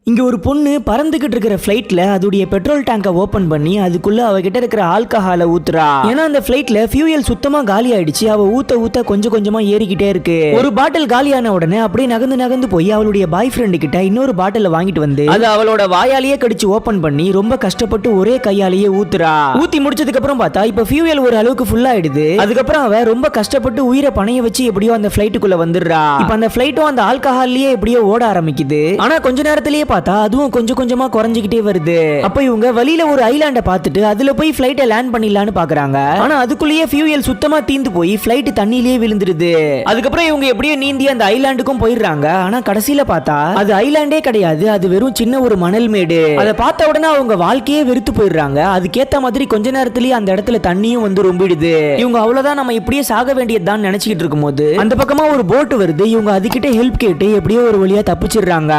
இங்க ஒரு பொண்ணு பறந்துகிட்டு இருக்கிற ஃபிளைட்ல அதோடைய பெட்ரோல் டேங்கை ஓபன் பண்ணி அதுக்குள்ள அவகிட்ட இருக்கிற ஆல்கஹாலை ஊத்துறா. ஏன்னா அந்த ஃபிளைட்ல ஃபியூயல் சுத்தமா காலி ஆயிடுச்சு. அவ ஊத்த ஊத்த கொஞ்சம் கொஞ்சமா ஏறிக்கிட்டே இருக்கு. ஒரு பாட்டில் காலியான உடனே அப்படியே நகர்ந்து நகர்ந்து போய் அவளுடைய பாய் ஃப்ரெண்டு கிட்ட இன்னொரு பாட்டில வாங்கிட்டு வந்து அது அவளோட வாயாலேயே கடிச்சு ஓபன் பண்ணி ரொம்ப கஷ்டப்பட்டு ஒரே கையாலேயே ஊத்துறா. ஊத்தி முடிச்சதுக்கு அப்புறம் பார்த்தா இப்ப ஃபியூயல் ஒரு அளவுக்கு ஃபுல் ஆயிடுது. அதுக்கப்புறம் அவ ரொம்ப கஷ்டப்பட்டு உயிரை பணைய வச்சு எப்படியோ அந்த ஃபிளைட்டுக்குள்ள வந்துடுறா. இப்ப அந்த ஃபிளைட்டும் அந்த ஆல்கஹால்லயே எப்படியோ ஓட ஆரம்பிக்குது. ஆனா கொஞ்ச நேரத்திலேயே பார்த்தா அதுவும் கொஞ்சம் கொஞ்சமா குறைஞ்சிக்கிட்டே வருது. அப்ப இவங்க வழியில ஒரு ஐலாண்ட பார்த்துட்டு அதுல போய் ஃபிளைட்டை லேண்ட் பண்ணிடலான்னு பாக்குறாங்க. ஆனா அதுக்குள்ளேயே ஃபியூயல் சுத்தமா தீந்து போய் ஃபிளைட் தண்ணியிலேயே விழுந்துருது. அதுக்கப்புறம் இவங்க எப்படியோ நீந்தி அந்த ஐலாண்டுக்கும் போயிடுறாங்க. ஆனா கடைசியில பார்த்தா அது ஐலாண்டே கிடையாது, அது வெறும் சின்ன ஒரு மணல் மேடு. அதை பார்த்த உடனே அவங்க வாழ்க்கையே வெறுத்து போயிடுறாங்க. அதுக்கேத்த மாதிரி கொஞ்ச நேரத்திலேயே அந்த இடத்துல தண்ணியும் வந்து ரொம்பிடுது. இவங்க அவ்வளவுதான், நம்ம இப்படியே சாக வேண்டியதுதான் நினைச்சுக்கிட்டு இருக்கும் போது அந்த பக்கமா ஒரு போட் வருது. இவங்க அதுகிட்ட ஹெல்ப் கேட்டு எப்படியோ ஒரு வழியா தப்பிச்சிடுறாங்க.